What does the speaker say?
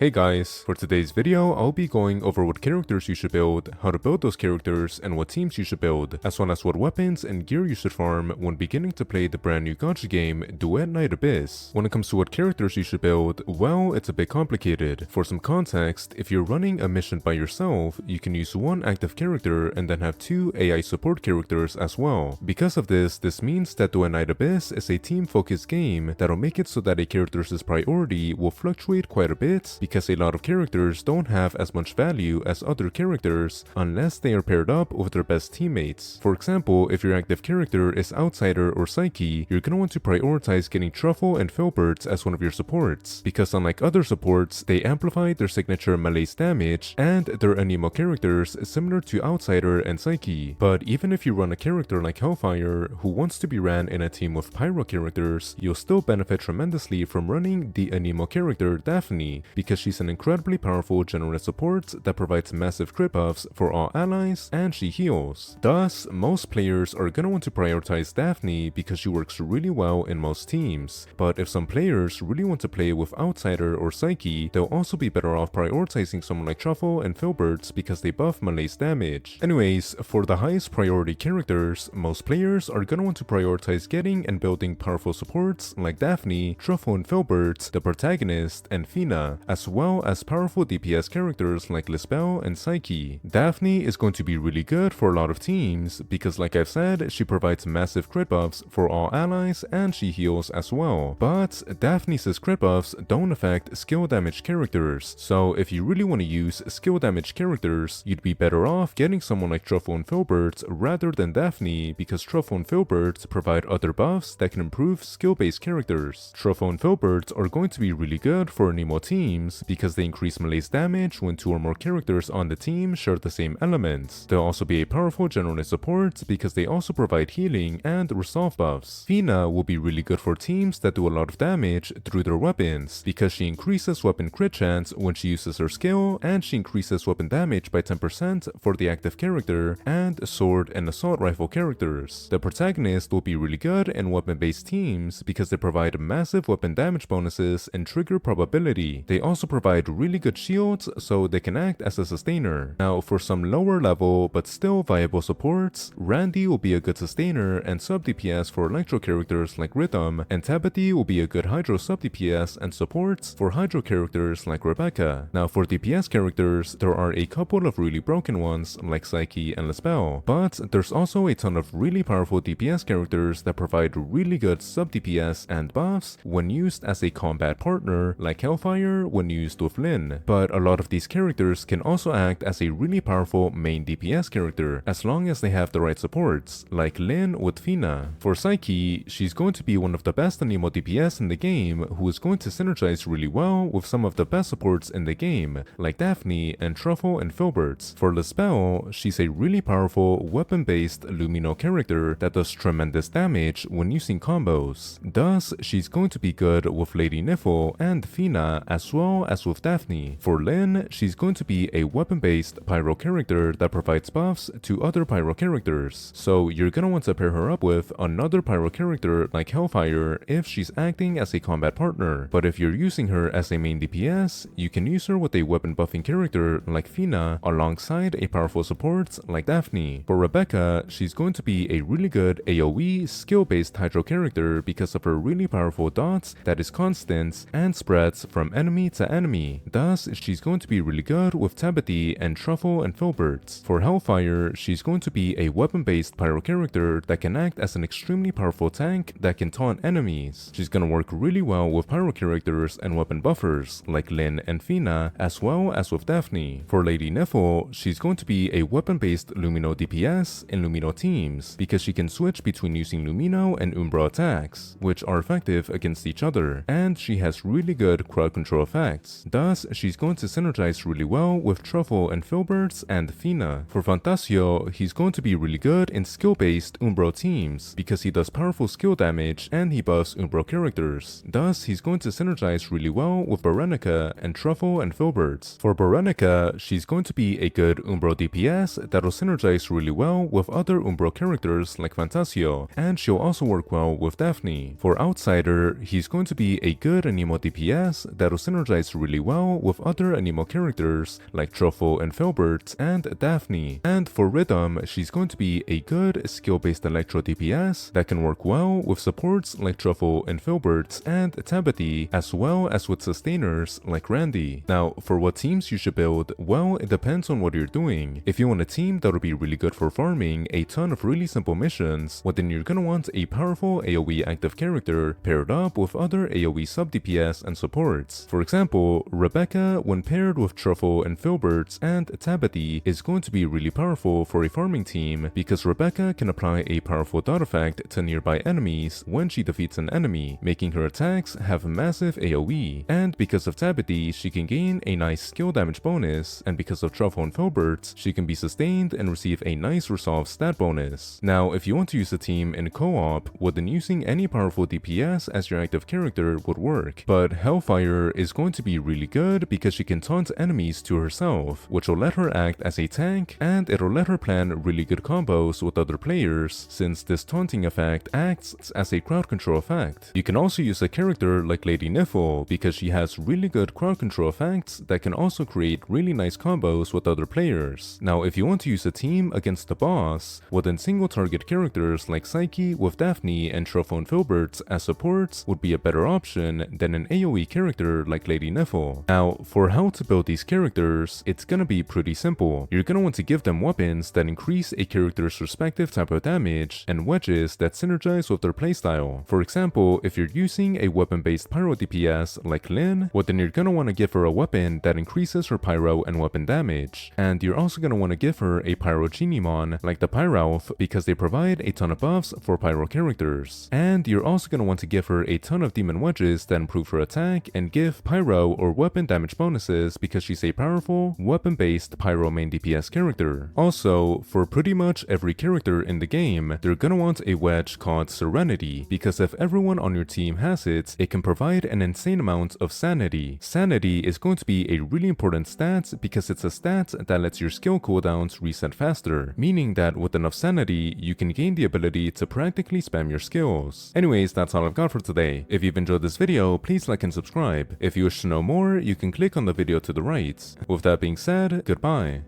Hey guys, for today's video, I'll be going over what characters you should build, how to build those characters, and what teams you should build, as well as what weapons and gear you should farm when beginning to play the brand new gacha game, Duet Night Abyss. When it comes to what characters you should build, well, it's a bit complicated. For some context, if you're running a mission by yourself, you can use one active character and then have two AI support characters as well. Because of this means that Duet Night Abyss is a team-focused game that'll make it so that a character's priority will fluctuate quite a bit, because a lot of characters don't have as much value as other characters unless they are paired up with their best teammates. For example, if your active character is Outsider or Psyche, you're gonna want to prioritize getting Truffle and Filberts as one of your supports, because unlike other supports, they amplify their signature melee's damage and their anemo characters similar to Outsider and Psyche. But even if you run a character like Hellfire, who wants to be ran in a team with Pyro characters, you'll still benefit tremendously from running the anemo character Daphne, because she's an incredibly powerful generous support that provides massive crit buffs for all allies, and she heals. Thus, most players are gonna want to prioritize Daphne because she works really well in most teams. But if some players really want to play with Outsider or Psyche, they'll also be better off prioritizing someone like Truffle and Filberts because they buff melee's damage. Anyways, for the highest priority characters, most players are gonna want to prioritize getting and building powerful supports like Daphne, Truffle and Filberts, the protagonist, and Fina, as well as powerful DPS characters like Lispel and Psyche. Daphne is going to be really good for a lot of teams because, like I've said, she provides massive crit buffs for all allies and she heals as well. But Daphne's crit buffs don't affect skill damage characters, so if you really want to use skill damage characters, you'd be better off getting someone like Truffle and Filberts rather than Daphne, because Truffle and Filberts provide other buffs that can improve skill-based characters. Truffle and Filberts are going to be really good for anemo teams because they increase melee's damage when two or more characters on the team share the same elements. They'll also be a powerful generalist support because they also provide healing and resolve buffs. Fina will be really good for teams that do a lot of damage through their weapons because she increases weapon crit chance when she uses her skill, and she increases weapon damage by 10% for the active character and sword and assault rifle characters. The protagonist will be really good in weapon-based teams because they provide massive weapon damage bonuses and trigger probability. They also provide really good shields so they can act as a sustainer. Now, for some lower level but still viable supports, Randy will be a good sustainer and sub DPS for electro characters like Rhythm, and Tabithy will be a good hydro sub DPS and supports for hydro characters like Rebecca. Now, for DPS characters, there are a couple of really broken ones like Psyche and Lispel, but there's also a ton of really powerful DPS characters that provide really good sub DPS and buffs when used as a combat partner, like Hellfire when used with Lyn. But a lot of these characters can also act as a really powerful main DPS character as long as they have the right supports, like Lyn with Fina. For Psyche, she's going to be one of the best anemo DPS in the game who is going to synergize really well with some of the best supports in the game, like Daphne and Truffle and Filberts. For Lispel, she's a really powerful weapon-based Lumino character that does tremendous damage when using combos. Thus, she's going to be good with Lady Niffle and Fina as well as with Daphne. For Lyn, she's going to be a weapon-based pyro character that provides buffs to other pyro characters, so you're gonna want to pair her up with another pyro character like Hellfire if she's acting as a combat partner. But if you're using her as a main DPS, you can use her with a weapon buffing character like Fina alongside a powerful support like Daphne. For Rebecca, she's going to be a really good AoE skill-based hydro character because of her really powerful dot that is constant and spreads from enemy to enemy. Thus, she's going to be really good with Tabithy and Truffle and Filberts. For Hellfire, she's going to be a weapon-based pyro character that can act as an extremely powerful tank that can taunt enemies. She's gonna work really well with pyro characters and weapon buffers like Lyn and Fina, as well as with Daphne. For Lady Niffle, she's going to be a weapon-based Lumino DPS in Lumino teams because she can switch between using Lumino and Umbra attacks, which are effective against each other, and she has really good crowd control effects. Thus, she's going to synergize really well with Truffle and Filberts and Fina. For Fantasio, he's going to be really good in skill-based Umbro teams because he does powerful skill damage and he buffs Umbro characters. Thus, he's going to synergize really well with Berenica and Truffle and Filberts. For Berenica, she's going to be a good Umbro DPS that'll synergize really well with other Umbro characters like Fantasio, and she'll also work well with Daphne. For Outsider, he's going to be a good anemo DPS that'll synergize combines really well with other anemo characters like Truffle and Filbert and Daphne. And for Rhythm, she's going to be a good skill-based electro DPS that can work well with supports like Truffle and Filbert and Tabithy, as well as with sustainers like Randy. Now, for what teams you should build, well, it depends on what you're doing. If you want a team that'll be really good for farming a ton of really simple missions, well then you're gonna want a powerful AoE active character paired up with other AoE sub DPS and supports. For example, Rebecca, when paired with Truffle and Filbert and Tabithy, is going to be really powerful for a farming team because Rebecca can apply a powerful dot effect to nearby enemies when she defeats an enemy, making her attacks have massive AoE. And because of Tabithy, she can gain a nice skill damage bonus, and because of Truffle and Filbert, she can be sustained and receive a nice resolve stat bonus. Now, if you want to use a team in co-op, well then using any powerful DPS as your active character would work. But Hellfire is going to be really good because she can taunt enemies to herself, which will let her act as a tank, and it'll let her plan really good combos with other players since this taunting effect acts as a crowd control effect. You can also use a character like Lady Niffle because she has really good crowd control effects that can also create really nice combos with other players. Now, if you want to use a team against the boss, well then single target characters like Psyche with Daphne and Truffle and Filbert as supports would be a better option than an AoE character like Lady Niffle. Now, for how to build these characters, it's gonna be pretty simple. You're gonna want to give them weapons that increase a character's respective type of damage and wedges that synergize with their playstyle. For example, if you're using a weapon-based pyro DPS like Lynn, well then you're gonna want to give her a weapon that increases her pyro and weapon damage. And you're also gonna want to give her a pyro Genimon like the Pyralf because they provide a ton of buffs for pyro characters. And you're also gonna want to give her a ton of demon wedges that improve her attack and give pyro or weapon damage bonuses because she's a powerful, weapon-based pyro main DPS character. Also, for pretty much every character in the game, they're gonna want a wedge called Serenity because if everyone on your team has it, it can provide an insane amount of sanity. Sanity is going to be a really important stat because it's a stat that lets your skill cooldowns reset faster, meaning that with enough sanity, you can gain the ability to practically spam your skills. Anyways, that's all I've got for today. If you've enjoyed this video, please like and subscribe. If you wish to know more, you can click on the video to the right. With that being said, goodbye.